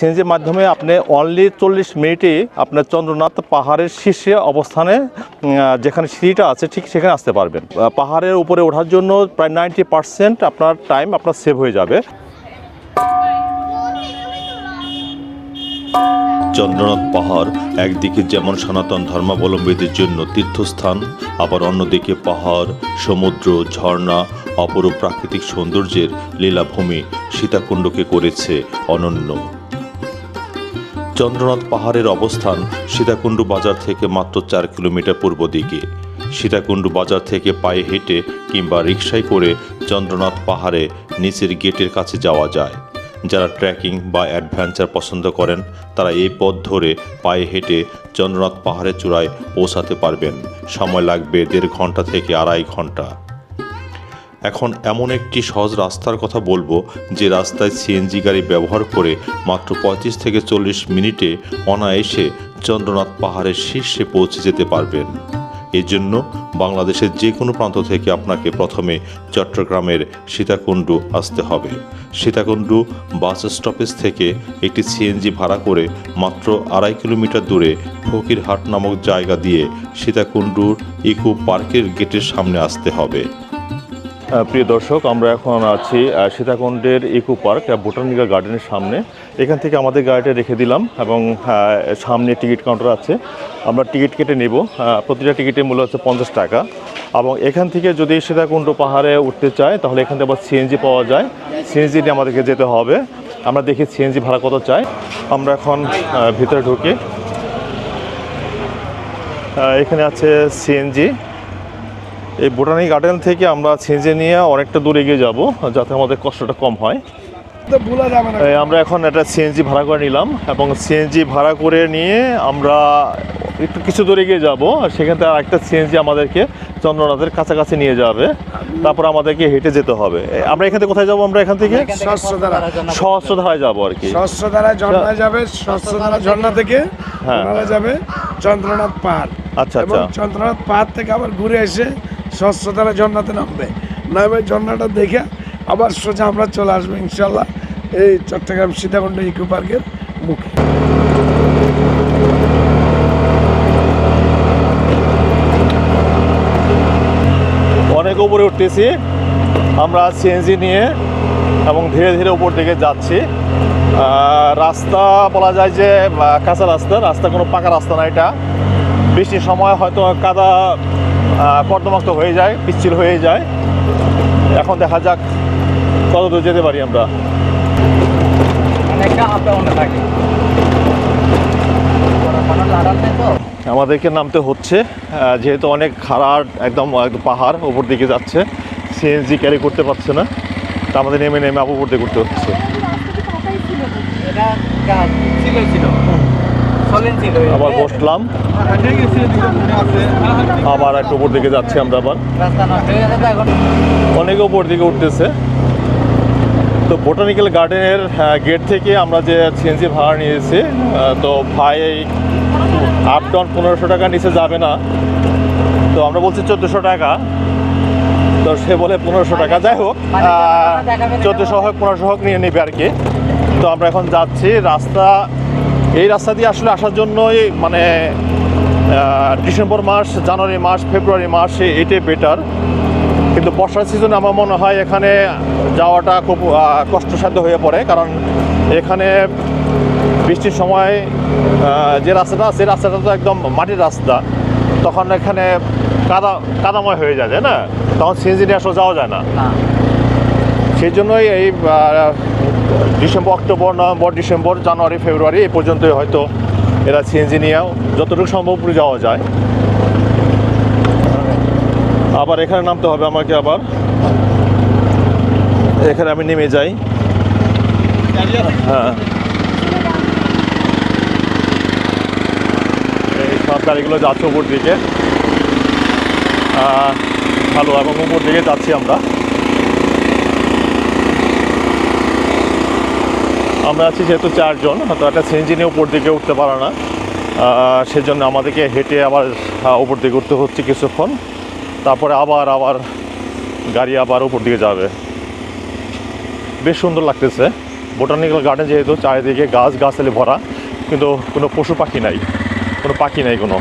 সিএনজির মাধ্যমে আপনি অনলি 40 মিনিটে আপনার চন্দ্রনাথ পাহাড়ের শীর্ষে অবস্থানে যেখানে সিঁড়িটা আছে ঠিক সেখানে আসতে পারবেন। পাহাড়ের উপরে ওঠার জন্য প্রায় 90% আপনার টাইম আপনার সেভ হয়ে যাবে। চন্দ্রনাথ পাহাড় একদিকে যেমন সনাতন ধর্মাবলম্বীদের জন্য তীর্থস্থান, আবার অন্যদিকে পাহাড়, সমুদ্র, ঝর্ণা, অপরূপ প্রাকৃতিক সৌন্দর্যের লীলাভূমি সীতাকুণ্ডকে করেছে অনন্য। চন্দ্রনাথ পাহাড়ের অবস্থান সীতাকুণ্ড বাজার থেকে মাত্র 4 কিলোমিটার পূর্ব দিকে। সীতাকুণ্ড বাজার থেকে পায়ে হেঁটে কিংবা রিকশায় করে চন্দ্রনাথ পাহাড়ে নিচের গেটের কাছে যাওয়া যায়। যারা ট্রেকিং বা অ্যাডভেঞ্চার পছন্দ করেন তারা এই পথ ধরে পায়ে হেঁটে চন্দ্রনাথ পাহাড়ের চূড়ায় পৌঁছাতে পারবেন। সময় লাগবে 1.5 ঘন্টা থেকে 2.5 ঘন্টা। এখন এমন একটি সহজ রাস্তার কথা বলবো যে রাস্তায় সিএনজি গাড়ি ব্যবহার করে মাত্র 35 থেকে 40 মিনিটে অনায়াসে চন্দ্রনাথ পাহাড়ের শীর্ষে পৌঁছে যেতে পারবেন। এর জন্য বাংলাদেশের যে কোনো প্রান্ত থেকে আপনাকে প্রথমে চট্টগ্রামের সীতাকুণ্ড আসতে হবে। সীতাকুণ্ড বাস স্টপেজ থেকে একটি সিএনজি ভাড়া করে মাত্র 2.5 কিলোমিটার দূরে ফকিরহাট নামক জায়গা দিয়ে সীতাকুণ্ড ইকো পার্কের গেটের সামনে আসতে হবে। প্রিয় দর্শক, আমরা এখন আছি সীতাকুণ্ডের ইকো পার্ক বোটানিক্যাল গার্ডেনের সামনে। এখান থেকে আমাদের গাড়িটা রেখে দিলাম এবং সামনে টিকিট কাউন্টার আছে। আমরা টিকিট কেটে নেব। প্রতিটা টিকিটের মূল্য হচ্ছে 50 টাকা। এবং এখান থেকে যদি সীতাকুণ্ড পাহাড়ে উঠতে চায় তাহলে এখান থেকে আবার সিএনজি পাওয়া যায়। সিএনজি নিয়ে আমাদেরকে যেতে হবে। আমরা দেখি সিএনজি ভাড়া কত চাই। আমরা এখন ভিতরে ঢুকি। এখানে আছে সিএনজি। এই বোটানিক গার্ডেন থেকে আমরা সিএনজি নিয়ে অনেকটা দূরে এগিয়ে যাব যাতে আমাদের কষ্টটা কম হয়। আমরা এখন একটা সিএনজি ভাড়া করে নিলাম এবং সিএনজি ভাড়া করে নিয়ে আমরা একটু কিছু দূরে এগিয়ে যাব। সেখান থেকে আরেকটা সিএনজি আমাদেরকে চন্দ্রনাথের কাছাকাছি নিয়ে যাবে। তারপর আমাদেরকে হেঁটে যেতে হবে। আমরা এখান থেকে কোথায় যাবো? আমরা এখান থেকে সহস্রধারায় যাবো আর কি। সহস্রধারায় ঝর্ণায় যাবে। সহস্রধারা ঝর্ণা থেকে যাবে চন্দ্রনাথ পাহাড়। আচ্ছা আচ্ছা। চন্দ্রনাথ পাহাড় থেকে আবার ঘুরে এসে সহস্রধারা ঝর্ণাতে নামবে। ঝর্ণাটা দেখে আবার সোজা আমরা চলে আসবো ইনশাল্লাহ এই চট্টগ্রাম সীতাকুণ্ড ইকো পার্কের মুখে। অনেক উপরে উঠতেছি আমরা সিএনজি নিয়ে এবং ধীরে ধীরে উপর দিকে যাচ্ছি। রাস্তা বলা যায় যে কাঁচা রাস্তা কোনো পাকা রাস্তা না। এটা বৃষ্টির সময় হয়তো কাদা কর্দমাক্ত হয়ে যায়, পিচ্ছিল হয়ে যায়। এখন দেখা যাক কত দূর যেতে পারি আমরা। আমাদেরকে নামতে হচ্ছে যেহেতু অনেক খাড়ার একদম পাহাড় উপর দিকে যাচ্ছে। সিএনজি ক্যারি করতে পারছে না, তা আমাদের নেমে নেমে উপর দিকে করতে হচ্ছে। আবার বসলাম, আবার একটু উপর দিকে যাচ্ছি আমরা। আবার অনেকে উপর দিকে উঠতেছে। তো বোটানিক্যাল গার্ডেনের গেট থেকে আমরা যে সিএনজি ভাড়া নিয়েছি, তো ভাই আপ ডাউন 1500 টাকা নিচে যাবে না। তো আমরা বলছি 1400 টাকা। তো সে বলে 1500 টাকা। যাই হোক, 1400 হোক 1500 হোক নিয়ে নেবে আর কি। তো আমরা এখন যাচ্ছি। এই রাস্তা দিয়ে আসলে আসার জন্যই মানে ডিসেম্বর মাস, জানুয়ারি মাস, ফেব্রুয়ারি মাস এটাই বেটার। কিন্তু বর্ষার সিজনে আমার মনে হয় এখানে যাওয়াটা খুব কষ্টসাধ্য হয়ে পড়ে, কারণ এখানে বৃষ্টির সময় যে রাস্তাটা আছে রাস্তাটা তো একদম মাটির রাস্তা। তখন এখানে কাদাময় হয়ে যায়, তাই না? তখন সিএনজি নিয়ে আসলে যাওয়া যায় না। সেই জন্যই এই ডিসেম্বর, অক্টোবর, নভেম্বর, ডিসেম্বর, জানুয়ারি, ফেব্রুয়ারি এই পর্যন্তই হয়তো এরা সিএনজি নিয়েও যতটুকু সম্ভব উপরে যাওয়া যায়। আবার এখানে নামতে হবে আমাকে। আবার এখানে আমি নেমে যাই। হ্যাঁ, এই সব গাড়িগুলো যাচ্ছে উপর দিকে। ভালো, এবং উপর দিকে যাচ্ছি আমরা। আছি যেহেতু 4 জন, হয়তো একটা সিএনজি নিয়ে উপর দিকে উঠতে পারে না। সেজন্য আমাদেরকে হেঁটে আবার উপর দিকে উঠতে হচ্ছে কিছুক্ষণ। তারপরে আবার গাড়ি আবার উপর দিকে যাবে। বেশ সুন্দর লাগতেছে। বোটানিক্যাল গার্ডেন যেহেতু চারিদিকে গাছ গাছালি ভরা, কিন্তু কোনো পশু পাখি নাই, কোনো পাখি নাই কোনো।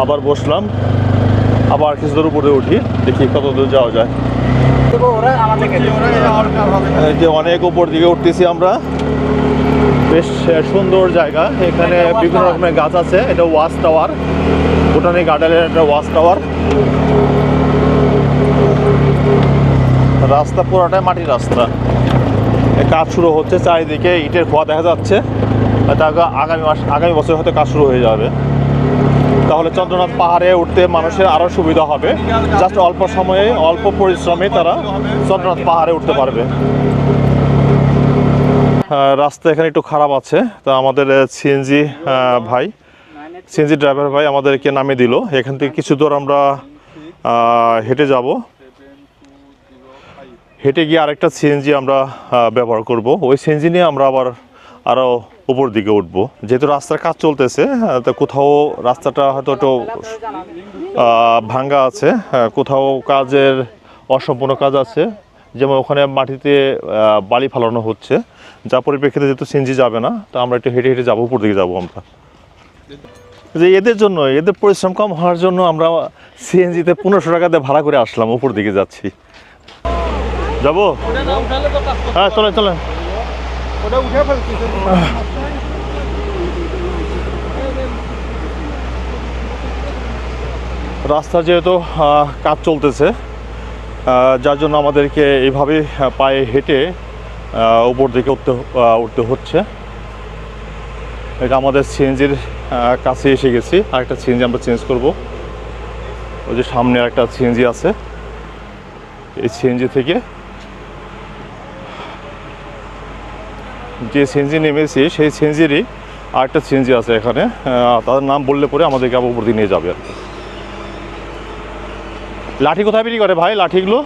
আবার বসলাম, আবার কিছু দূর উপরে উঠি, দেখি কত দূর যাওয়া যায়। এই যে অনেক উপর দিকে উঠতেছি আমরা, বেশ সুন্দর জায়গা। এখানে বিভিন্ন রকমের গাছ আছে। এটা ওয়াচ টাওয়ার, বোটানিক গার্ডেনের একটা ওয়াচ টাওয়ার। রাস্তা পুরোটাই মাটির রাস্তা, কাজ শুরু হচ্ছে, চারিদিকে ইটের খোয়া দেখা যাচ্ছে। আগামী বছর হয়তো কাজ শুরু হয়ে যাবে, তাহলে চন্দ্রনাথ পাহাড়ে উঠতে মানুষের আরও সুবিধা হবে। জাস্ট অল্প সময়ে অল্প পরিশ্রমে তারা চন্দ্রনাথ পাহাড়ে উঠতে পারবে। রাস্তা এখানে একটু খারাপ আছে, তো আমাদের সিএনজি ভাই, সিএনজি ড্রাইভার ভাই আমাদেরকে নামিয়ে দিল। এখান থেকে কিছু দূর আমরা হেঁটে যাব, হেঁটে গিয়ে আরেকটা সিএনজি আমরা ব্যবহার করব। ওই সিএনজি নিয়ে আমরা আবার আরও উপর দিকে উঠবো। যেহেতু রাস্তার কাজ চলতেছে, তো কোথাও রাস্তাটা হয়তো একটু ভাঙ্গা আছে, কোথাও কাজের অসম্পূর্ণ কাজ আছে, যেমন ওখানে মাটিতে বালি ফালানো হচ্ছে, যা পরিপ্রেক্ষিতে যেহেতু সিএনজি যাবে না, তো আমরা একটু হেঁটে হেঁটে যাবো, উপর দিকে যাবো আমরা। যে এদের জন্য, এদের পরিশ্রম কম হওয়ার জন্য আমরা সিএনজিতে 1500 টাকা দিয়ে ভাড়া করে আসলাম, উপর দিকে যাচ্ছি। যাবো? হ্যাঁ চলেন চলেন। রাস্তা যেহেতু কাজ চলতেছে, যার জন্য আমাদেরকে এইভাবে পায়ে হেঁটে উপর দিকে উঠতে হচ্ছে। এটা আমাদের সিএনজির কাছে এসে গেছি। আরেকটা সিএনজি আমরা চেঞ্জ করব। ওই যে সামনে একটা সিএনজি আছে, এই সিএনজি থেকে যে সিএনজি নেমেছি সেই সিএনজিরই আরেকটা সিএনজি আছে এখানে। তাদের নাম বললে পরে আমাদেরকে আবার উপর দিয়ে নিয়ে যাবে আর কি। লাঠি কোথায় বিক্রি করে ভাই লাঠিগুলো?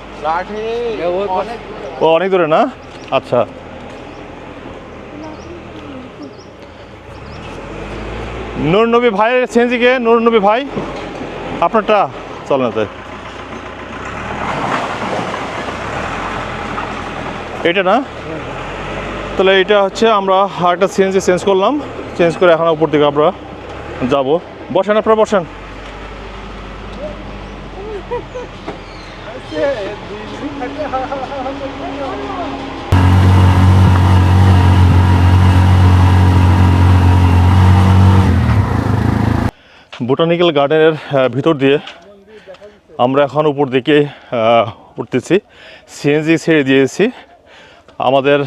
ও অনেক দূরে না? আচ্ছা, নূর নবী ভাইয়ের সিএনজিকে, নূর নবী ভাই আপনারটা চলে না, তাই এটা না? তাহলে এটা হচ্ছে আমরা আরেকটা সিএনজি চেঞ্জ করলাম, চেঞ্জ করে এখন উপর দিকে আমরা যাব। বসেন আপনারা, বসেন। বোটানিক্যাল গার্ডেনের ভিতর দিয়ে আমরা এখন উপর দিকে উঠতেছি। সিএনজি ছেড়ে দিয়েছি। আমাদের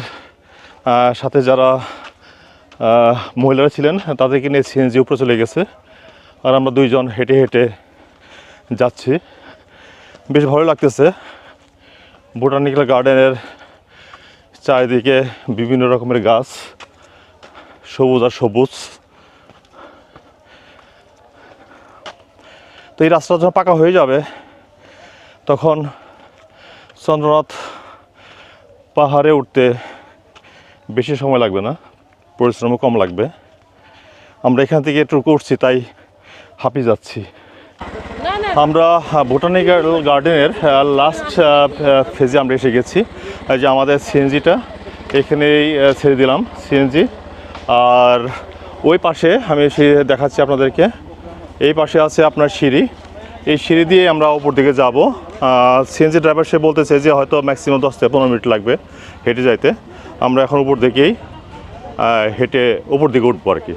সাথে যারা মহিলারা ছিলেন তাদেরকে নিয়ে সিএনজি উপরে চলে গেছে, আর আমরা দুইজন হেঁটে হেঁটে যাচ্ছি। বেশ ভালো লাগতেছে। বোটানিক্যাল গার্ডেনের চারিদিকে বিভিন্ন রকমের গাছ, সবুজ আর সবুজ। তো এই রাস্তা যখন পাকা হয়ে যাবে, তখন চন্দ্রনাথ পাহাড়ে উঠতে বেশি সময় লাগবে না, পরিশ্রমও কম লাগবে। আমরা এখান থেকে একটু উঠছি, তাই হাঁপিয়ে যাচ্ছি। আমরা বোটানিক্যাল গার্ডেনের লাস্ট ফেজে আমরা এসে গেছি। এই যে আমাদের সিএনজিটা এখানেই ছেড়ে দিলাম সিএনজি, আর ওই পাশে আমি দেখাচ্ছি আপনাদেরকে। এই পাশে আছে আপনার সিঁড়ি, এই সিঁড়ি দিয়ে আমরা উপর দিকে যাব। সিএনজি ড্রাইভার সে বলতেছে যে হয়তো ম্যাক্সিমাম 10 থেকে 15 মিনিট লাগবে হেঁটে যাইতে। আমরা এখন উপর দিকেই হেঁটে উপর দিকে উঠবো আর কি।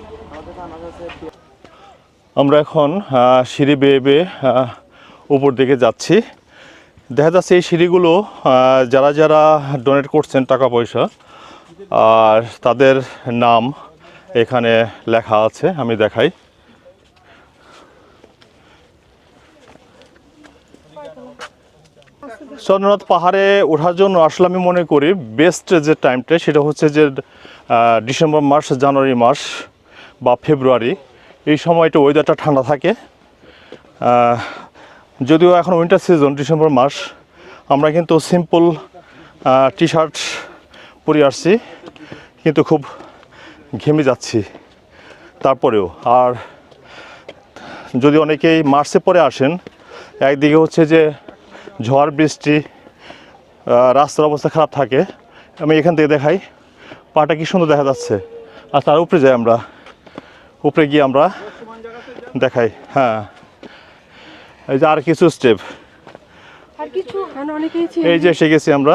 আমরা এখন সিঁড়ি বেয়ে বেয়ে উপর দিকে যাচ্ছি। দেখা যাচ্ছে এই সিঁড়িগুলো যারা যারা ডোনেট করছেন টাকা পয়সা, আর তাদের নাম এখানে লেখা আছে, আমি দেখাই। চন্দ্রনাথ পাহাড়ে ওঠার জন্য আসলে আমি মনে করি বেস্ট যে টাইমটা সেটা হচ্ছে যে ডিসেম্বর মাস, জানুয়ারি মাস বা ফেব্রুয়ারি। এই সময়টা ওয়েদারটা ঠান্ডা থাকে। যদিও এখন উইন্টার সিজন, ডিসেম্বর মাস, আমরা কিন্তু সিম্পল টি শার্ট পরে আসছি, কিন্তু খুব ঘেমে যাচ্ছি তারপরেও। আর যদি অনেকেই মার্চে পরে আসেন, একদিকে হচ্ছে যে ঝড় বৃষ্টি, রাস্তার অবস্থা খারাপ থাকে। আমি এখান থেকে দেখাই, পাটা কি সুন্দর দেখা যাচ্ছে। আর তার উপরে যাই আমরা, উপরে গিয়ে আমরা দেখাই। হ্যাঁ, এই যে আর কিছু স্টেপ, আর কিছু অনেকেই এই যে এসে গেছি আমরা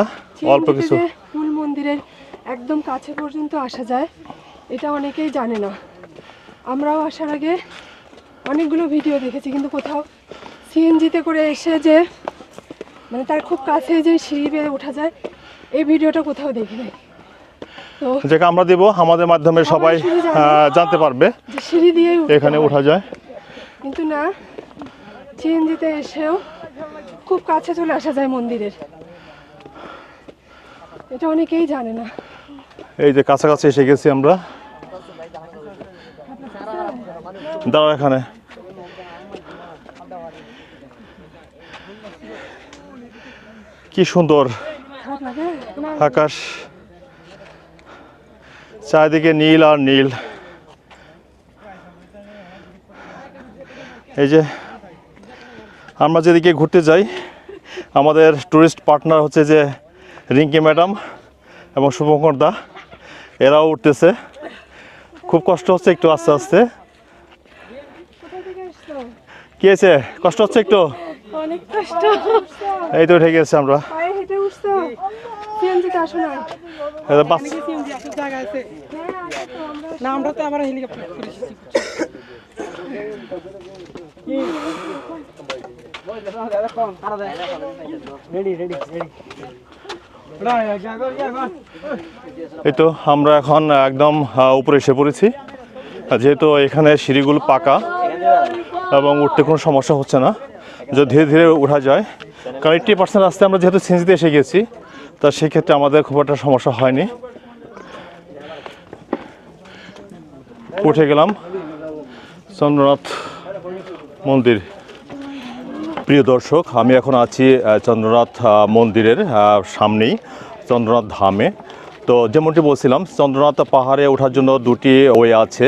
অল্প কিছু। মূল মন্দিরের একদম কাছে পর্যন্ত আসা যায়, এটা অনেকেই জানে না। আমরাও আসার আগে অনেকগুলো ভিডিও দেখেছি, কিন্তু কোথাও সিএনজিতে করে এসে যে মানে তার খুব কাছে যে সিঁড়ি বেয়ে ওঠা যায়, এই ভিডিওটা কোথাও দেখিনি। তো যেটা আমরা দেব, আমাদের মাধ্যমে সবাই জানতে পারবে যে সিঁড়ি দিয়ে এখানে ওঠা যায়। কিন্তু না, সিএনজিতে এসেও খুব কাছে চলে আসা যায় মন্দিরের, এটা অনেকেই জানে না। এই যে কাছাকাছি এসে গেছি আমরা, দাঁড়াও এখানে। কি সুন্দর আকাশ, চারিদিকে নীল আর নীল। এই যে আমরা যেদিকে ঘুরতে যাই, আমাদের ট্যুরিস্ট পার্টনার হচ্ছে যে রিঙ্কি ম্যাডাম এবং শুভঙ্কর দা, এরাও উঠতেছে। খুব কষ্ট হচ্ছে একটু আস্তে আস্তে। কি হয়েছে, কষ্ট হচ্ছে একটু? অনেক কষ্ট। এই তো উঠে গেছে আমরা। পায়ে হেঁটে উঠছো, সিএনজিতে আসো না। এটা বাস, জায়গা আছে না, আমরা তো আবার হেলিকপ্টার করে এসেছি। এই তো আমরা এখন একদম উপরে এসে পড়েছি। যেহেতু এখানে সিঁড়িগুলো পাকা এবং উঠতে কোনো সমস্যা হচ্ছে না, যে ধীরে ধীরে ওঠা যায়। কারণ 80% রাস্তায় আমরা যেহেতু সিএনজিতে এসে গেছি, তা সেক্ষেত্রে আমাদের খুব একটা সমস্যা হয়নি। উঠে গেলাম চন্দ্রনাথ মন্দির। প্রিয় দর্শক, আমি এখন আছি চন্দ্রনাথ মন্দিরের সামনেই, চন্দ্রনাথ ধামে। তো যেমনটি বলছিলাম, চন্দ্রনাথ পাহাড়ে ওঠার জন্য দুটি ওয়ে আছে।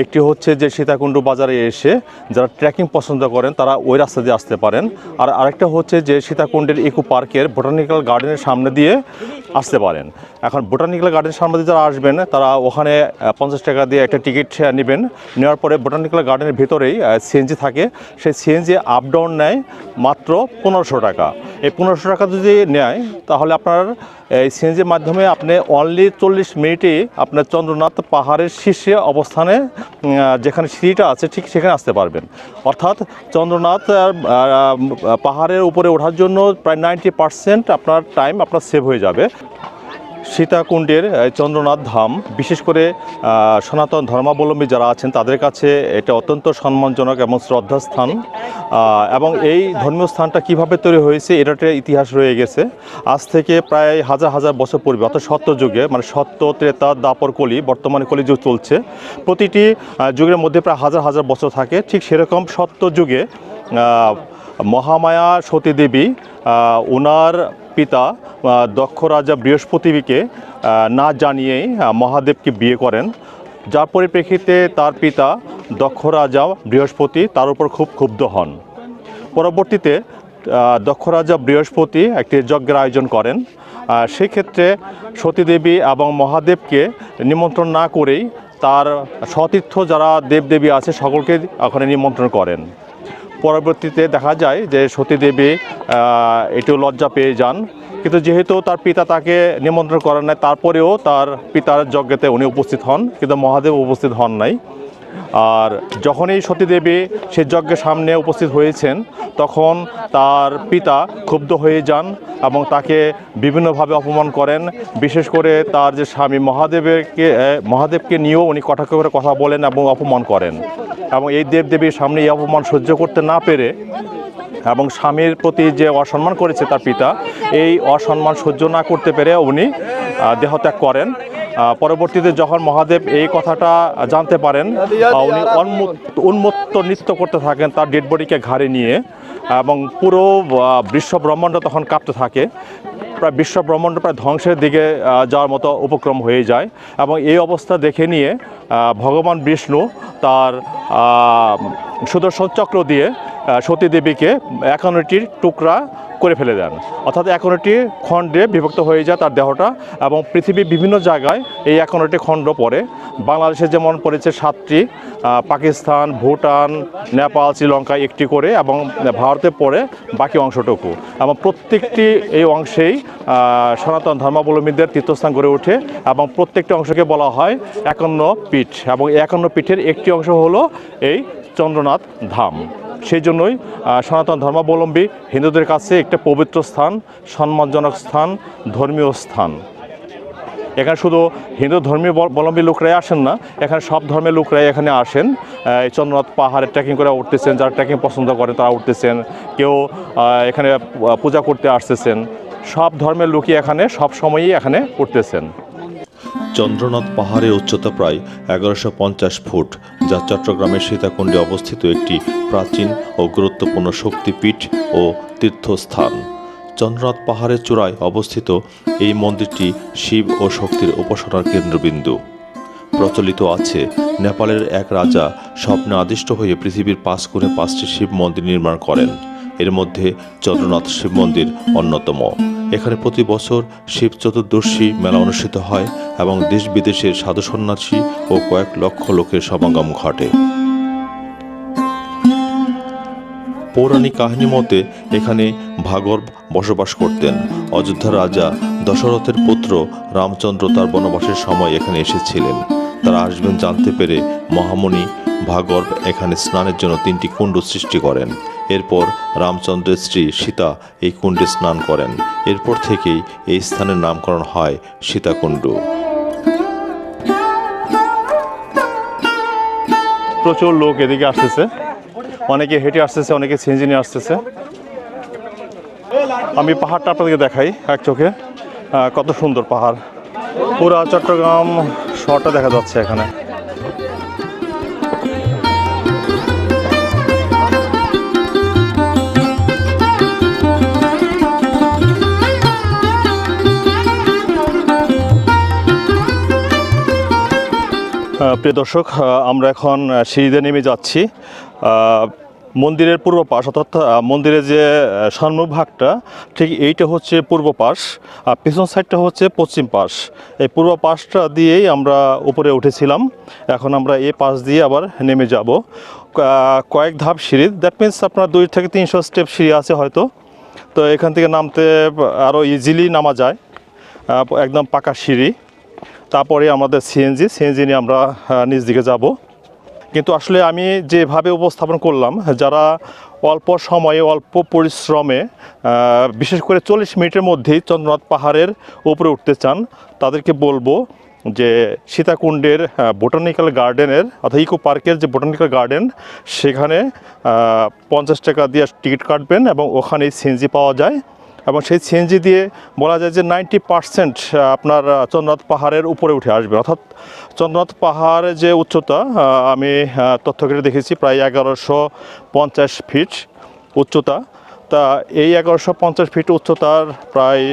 একটি হচ্ছে যে সীতাকুণ্ড বাজারে এসে যারা ট্রেকিং পছন্দ করেন তারা ওই রাস্তা দিয়ে আসতে পারেন। আর আরেকটা হচ্ছে যে সীতাকুণ্ডের ইকো পার্কের বোটানিক্যাল গার্ডেনের সামনে দিয়ে আসতে পারেন। এখন বোটানিক্যাল গার্ডেনের সামনে দিয়ে যারা আসবেন তারা ওখানে 50 টাকা দিয়ে একটা টিকিট নেবেন। নেওয়ার পরে বোটানিক্যাল গার্ডেনের ভিতরেই সিএনজি থাকে, সেই সিএনজি আপ ডাউন নেয় মাত্র 1500 টাকা। এই 1500 টাকা যদি নেয় তাহলে আপনার এই সিএনজির মাধ্যমে আপনি অনলি 40 মিনিটেই আপনার চন্দ্রনাথ পাহাড়ের শীর্ষে অবস্থানে যেখানে সিঁড়িটা আছে ঠিক সেখানে আসতে পারবেন। অর্থাৎ চন্দ্রনাথ পাহাড়ের উপরে ওঠার জন্য প্রায় 90% আপনার টাইম আপনার সেভ হয়ে যাবে। সীতাকুণ্ডের চন্দ্রনাথ ধাম বিশেষ করে সনাতন ধর্মাবলম্বী যারা আছেন তাদের কাছে এটা অত্যন্ত সম্মানজনক এবং শ্রদ্ধাস্থান। এবং এই ধর্মীয় স্থানটা কীভাবে তৈরি হয়েছে এটার ইতিহাস রয়ে গেছে। আজ থেকে প্রায় হাজার হাজার বছর পূর্বে, অর্থাৎ সত্য যুগে, মানে সত্য, ত্রেতা, দ্বাপর, কলি, বর্তমানে কলিযুগ চলছে। প্রতিটি যুগের মধ্যে প্রায় হাজার হাজার বছর থাকে। ঠিক সেরকম সত্য যুগে মহামায়া সতীদেবী ওনার পিতা দক্ষ রাজা বৃহস্পতিকে না জানিয়েই মহাদেবকে বিয়ে করেন, যার পরিপ্রেক্ষিতে তার পিতা দক্ষ রাজা বৃহস্পতি তার উপর খুব ক্ষুব্ধ হন। পরবর্তীতে দক্ষ রাজা বৃহস্পতি একটি যজ্ঞের আয়োজন করেন। সেক্ষেত্রে সতীদেবী এবং মহাদেবকে নিমন্ত্রণ না করেই তার সতীর্থ যারা দেবদেবী আছে সকলকে ওখানে নিমন্ত্রণ করেন। পরবর্তীতে দেখা যায় যে সতীদেবী একটু লজ্জা পেয়ে যান, কিন্তু যেহেতু তার পিতা তাকে নিমন্ত্রণ করেন নাই, তারপরেও তার পিতার যজ্ঞেতে উনি উপস্থিত হন, কিন্তু মহাদেব উপস্থিত হন নাই। আর যখনই সতীদেবী সেই যজ্ঞের সামনে উপস্থিত হয়েছেন তখন তার পিতা ক্ষুব্ধ হয়ে যান এবং তাকে বিভিন্নভাবে অপমান করেন। বিশেষ করে তার যে স্বামী মহাদেবকে নিয়েও উনি কটাক্ষ করে কথা বলেন এবং অপমান করেন। এবং এই দেবদেবীর সামনে এই অপমান সহ্য করতে না পেরে এবং স্বামীর প্রতি যে অসম্মান করেছে তার পিতা, এই অসম্মান সহ্য না করতে পেরে উনি দেহত্যাগ করেন। পরবর্তীতে যখন মহাদেব এই কথাটা জানতে পারেন, উনি উন্মত্ত নৃত্য করতে থাকেন তার ডেড বডিকে ঘাড়ে নিয়ে, এবং পুরো বিশ্ব ব্রহ্মাণ্ড তখন কাঁপতে থাকে। প্রায় বিশ্ব ব্রহ্মাণ্ড প্রায় ধ্বংসের দিকে যাওয়ার মতো উপক্রম হয়ে যায়। এবং এই অবস্থা দেখে নিয়ে ভগবান বিষ্ণু তার সুদর্শন চক্র দিয়ে সতী দেবীকে 51টির টুকরা করে ফেলে দেন, অর্থাৎ 51টি খণ্ডে বিভক্ত হয়ে যায় তার দেহটা, এবং পৃথিবীর বিভিন্ন জায়গায় এই 51টি খণ্ড পড়ে। বাংলাদেশে যেমন পড়েছে 7টি, পাকিস্তান, ভুটান, নেপাল, শ্রীলঙ্কা 1টি করে, এবং ভারতে পড়ে বাকি অংশটুকু। এবং প্রত্যেকটি এই অংশেই সনাতন ধর্মাবলম্বীদের তীর্থস্থান গড়ে ওঠে, এবং প্রত্যেকটি অংশকে বলা হয় 51 পীঠ, এবং এই 51 পীঠের একটি অংশ হলো এই চন্দ্রনাথ ধাম। সেই জন্যই সনাতন ধর্মাবলম্বী হিন্দুদের কাছে একটা পবিত্র স্থান, সম্মানজনক স্থান, ধর্মীয় স্থান। এখানে শুধু হিন্দু ধর্মাবলম্বী লোকরাই আসেন না, এখানে সব ধর্মের লোকরাই এখানে আসেন। এই চন্দ্রনাথ পাহাড়ে ট্রেকিং করে উঠতেছেন, যারা ট্রেকিং পছন্দ করেন তারা উঠতেছেন, কেউ এখানে পূজা করতে আসতেছেন। সব ধর্মের লোকই এখানে সব সময়ই এখানে উঠতেছেন। চন্দ্রনাথ পাহাড়ের উচ্চতা প্রায় 1150 ফুট, যা চট্টগ্রামের সীতাকুণ্ডে অবস্থিত একটি প্রাচীন ও গুরুত্বপূর্ণ শক্তিপীঠ ও তীর্থস্থান। চন্দ্রনাথ পাহাড়ের চূড়ায় অবস্থিত এই মন্দিরটি শিব ও শক্তির উপাসনার কেন্দ্রবিন্দু। প্রচলিত আছে, নেপালের এক রাজা স্বপ্নে আদিষ্ট হয়ে পৃথিবীর 5 কোণে 5টি শিব মন্দির নির্মাণ করেন। এর মধ্যে চন্দ্রনাথ শিব মন্দির অন্যতম। এখানে প্রতি বছর শিব চতুর্দশী মেলা অনুষ্ঠিত হয় এবং দেশ বিদেশের সাধু সন্ন্যাসী ও কয়েক লক্ষ লোকের সমাগম ঘটে। পৌরাণিক কাহিনী মতে এখানে ভাগর্ভ বসবাস করতেন। অযোধ্যার রাজা দশরথের পুত্র রামচন্দ্র তার বনবাসের সময় এখানে এসেছিলেন। তারা আসবেন জানতে পেরে মহামুনি ভাগর্ভ এখানে স্নানের জন্য 3টি কুণ্ড সৃষ্টি করেন। এরপর রামচন্দ্রের স্ত্রী সীতা এই কুণ্ডে স্নান করেন। এরপর থেকেই এই স্থানের নামকরণ হয় সীতাকুণ্ড। প্রচুর লোক এদিকে আসতেছে, অনেকে হেঁটে আসতেছে, অনেকে সিএনজি নিয়ে আসতেছে। আমি পাহাড়টা আপনাদেরকে দেখাই এক চোখে, কত সুন্দর পাহাড়। পুরা চট্টগ্রাম শহরটা দেখা যাচ্ছে এখানে। প্রিয় দর্শক, আমরা এখন সিঁড়িতে নেমে যাচ্ছি। মন্দিরের পূর্ব পাশ, অর্থাৎ মন্দিরের যে সম্মুখভাগটা ঠিক এইটা হচ্ছে পূর্ব পাশ, আর পিছন সাইডটা হচ্ছে পশ্চিম পাশ। এই পূর্ব পাশটা দিয়েই আমরা উপরে উঠেছিলাম, এখন আমরা এই পাশ দিয়ে আবার নেমে যাব। কয়েক ধাপ সিঁড়ি, দ্যাট মিনস আপনার 2 থেকে 300 স্টেপ সিঁড়ি আছে হয়তো। তো এখান থেকে নামতে আরও ইজিলি নামা যায়, একদম পাকা সিঁড়ি। তারপরে আমাদের সিএনজি নিয়ে আমরা নিচ দিকে যাব। কিন্তু আসলে আমি যেভাবে উপস্থাপন করলাম, যারা অল্প সময়ে অল্প পরিশ্রমে বিশেষ করে 40 মিনিটের মধ্যেই চন্দ্রনাথ পাহাড়ের উপরে উঠতে চান, তাদেরকে বলবো যে সীতাকুণ্ডের বোটানিক্যাল গার্ডেনের অর্থাৎ ইকো পার্কের যে বোটানিক্যাল গার্ডেন, সেখানে 50 টাকা দিয়ে টিকিট কাটবেন এবং ওখানেই সিএনজি পাওয়া যায়। এবং সেই সিএনজি দিয়ে বলা যায় যে 90% আপনার চন্দ্রনাথ পাহাড়ের উপরে উঠে আসবে। অর্থাৎ চন্দ্রনাথ পাহাড়ের যে উচ্চতা, আমি তথ্য কেটে দেখেছি প্রায় 1150 ফিট উচ্চতা। তা এই 1150 ফিট উচ্চতার প্রায়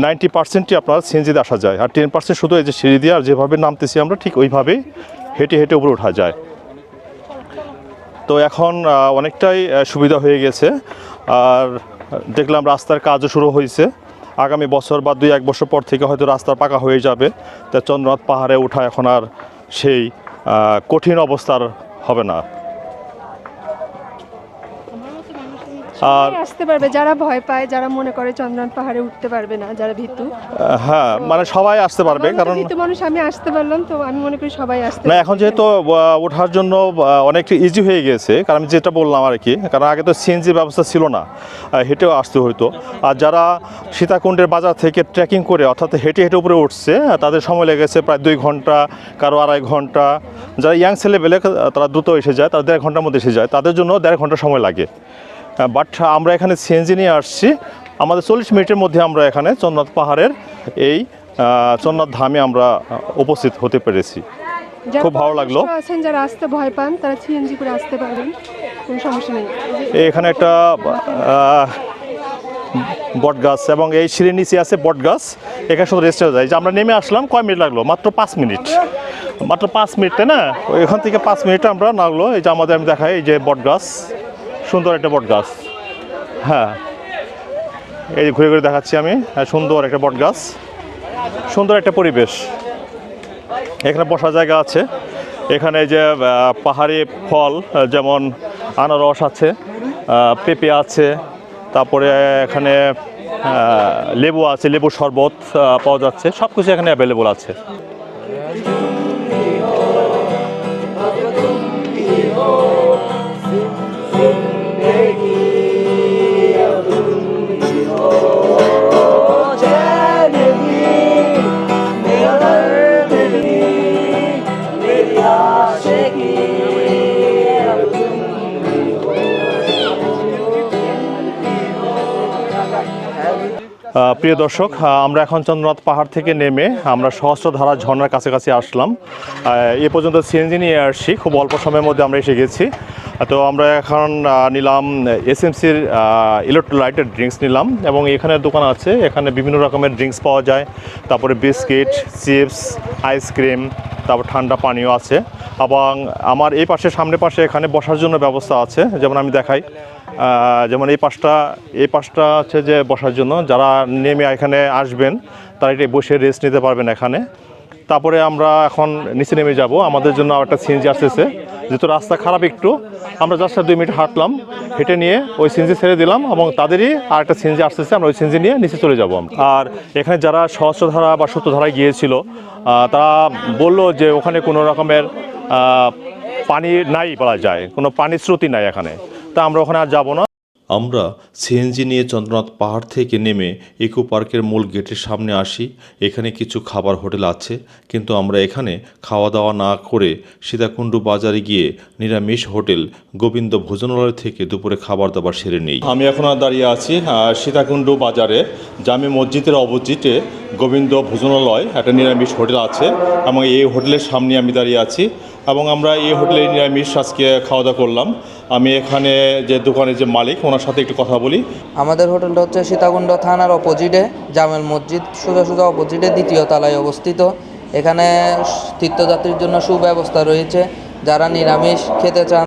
90%ই আপনার সিএনজিতে আসা যায়, আর 10% শুধু এই যে সিঁড়ি দিয়ে, আর যেভাবে নামতেছি আমরা ঠিক ওইভাবেই হেঁটে হেঁটে উপরে ওঠা যায়। তো এখন অনেকটাই সুবিধা হয়ে গেছে। আর দেখলাম রাস্তার কাজও শুরু হয়েছে। আগামী বছর বা 2-1 বছর পর থেকে হয়তো রাস্তা পাকা হয়ে যাবে। তা চন্দ্রনাথ পাহাড়ে ওঠা এখন আর সেই কঠিন অবস্থার হবে না। আর আসতে পারবে যারা ভয় পায়, যারা মনে করে চন্দ্রনাথ পাহাড়ে উঠতে পারবে না, যারা ভীতু। হ্যাঁ, মানে সবাই আসতে পারবে, কারণ ভীতু মানুষ আমি আসতে পারলাম, তো আমি মনে করি সবাই আসতে না। এখন যেহেতু ওঠার জন্য অনেকটা ইজি হয়ে গেছে, কারণ আমি যেটা বললাম আর কি, কারণ আগে তো সিএনজির ব্যবস্থা ছিল না, হেঁটেও আসতে হইতো। আর যারা সীতাকুণ্ডের বাজার থেকে ট্রেকিং করে অর্থাৎ হেঁটে হেঁটে উপরে উঠছে, তাদের সময় লেগেছে প্রায় 2 ঘন্টা, কারো 2.5 ঘন্টা। যারা ইয়াং ছেলেবেলে তারা দ্রুত এসে যায়, তারা 1.5 ঘন্টার মধ্যে এসে যায়, তাদের জন্য 1.5 ঘন্টা সময় লাগে। বাট আমরা এখানে সিএনজি নিয়ে আসছি, আমাদের 40 মিনিটের মধ্যে আমরা এখানে চন্দ্রনাথ পাহাড়ের এই চন্দ্রনাথ ধামে আমরা উপস্থিত হতে পেরেছি। খুব ভালো লাগলো। আছেন যারা আসতে ভয় পান, তারা সিএনজি করে আসতে পারবেন, কোনো সমস্যা নেই। এখানে একটা বট গাছ এবং এই সিঁড়ির নিচে আছে বট গাছ, এখানে শুধু রেস্ট হয়ে যায়। যে আমরা নেমে আসলাম, কয় মিনিট লাগলো? মাত্র 5 মিনিট, মাত্র 5 মিনিট, তাই না? এখান থেকে 5 মিনিট আমরা লাগলো। এই যে আমাদের আমি দেখাই, এই যে বট গাছ, সুন্দর একটা বট গাছ। হ্যাঁ, এই যে ঘুরে ঘুরে দেখাচ্ছি আমি। হ্যাঁ, সুন্দর একটা বট গাছ, সুন্দর একটা পরিবেশ। এখানে বসার জায়গা আছে। এখানে যে পাহাড়ি ফল যেমন আনারস আছে, পেঁপে আছে, তারপরে এখানে লেবু আছে, লেবুর শরবত পাওয়া যাচ্ছে, সব কিছু এখানে অ্যাভেলেবল আছে। প্রিয় দর্শক, আমরা এখন চন্দ্রনাথ পাহাড় থেকে নেমে আমরা সহস্রধারা ঝর্ণার কাছাকাছি আসলাম। এ পর্যন্ত সিএনজি নিয়ে আসছি, খুব অল্প সময়ের মধ্যে আমরা এসে গেছি। তো আমরা এখন নিলাম এসএমসির ইলেকট্রোলাইটের ড্রিঙ্কস নিলাম, এবং এখানে দোকান আছে, এখানে বিভিন্ন রকমের ড্রিঙ্কস পাওয়া যায়, তারপরে বিস্কিট, চিপস, আইসক্রিম, তারপর ঠান্ডা পানীয় আছে। এবং আমার এই পাশে, সামনের পাশে এখানে বসার জন্য ব্যবস্থা আছে, যেমন আমি দেখাই। যেমন এই পাশটা হচ্ছে যে বসার জন্য, যারা নেমে এখানে আসবেন তারা এটা বসে রেস্ট নিতে পারবেন এখানে। তারপরে আমরা এখন নিচে নেমে যাব, আমাদের জন্য একটা সিএনজি আসতেছে। যেহেতু রাস্তা খারাপ একটু, আমরা জাস্ট 2 মিনিট হাঁটলাম, হেঁটে নিয়ে ওই সিএনজি ছেড়ে দিলাম, এবং তাদেরই আর একটা সিএনজি আসতেছে, আমরা ওই সিএনজি নিয়ে নিচে চলে যাব। আর এখানে যারা সহস্রধারা বা সূত্রধারায় গিয়েছিল, তারা বললো যে ওখানে কোনো রকমের পানি নাই বলা যায়, কোনো পানির স্রোতই নাই এখানে, তা আমরা ওখানে আর যাবো না। আমরা সিএনজি নিয়ে চন্দ্রনাথ পাহাড় থেকে নেমে ইকো পার্কের মূল গেটের সামনে আসি। এখানে কিছু খাবার হোটেল আছে, কিন্তু আমরা এখানে খাওয়া দাওয়া না করে সীতাকুণ্ডু বাজারে গিয়ে নিরামিষ হোটেল গোবিন্দ ভোজনালয় থেকে দুপুরে খাবার দাবার সেরে নিই। আমি এখন দাঁড়িয়ে আছি সীতাকুণ্ডু বাজারে, জামে মসজিদের অপোজিটে গোবিন্দ ভোজনালয় একটা নিরামিষ হোটেল আছে, এবং এই হোটেলের সামনে আমি দাঁড়িয়ে আছি, এবং আমরা এই হোটেলে নিরামিষ আজকে খাওয়া দাওয়া করলাম। আমি এখানে যে দোকানের যে মালিক, ওনার সাথে একটু কথা বলি। আমাদের হোটেলটা হচ্ছে সীতাকুণ্ড থানার অপোজিটে, জামেল মসজিদ সোজা অপোজিটে 2য় তলায় অবস্থিত। এখানে তীর্থযাত্রীর জন্য সুব্যবস্থা রয়েছে। যারা নিরামিষ খেতে চান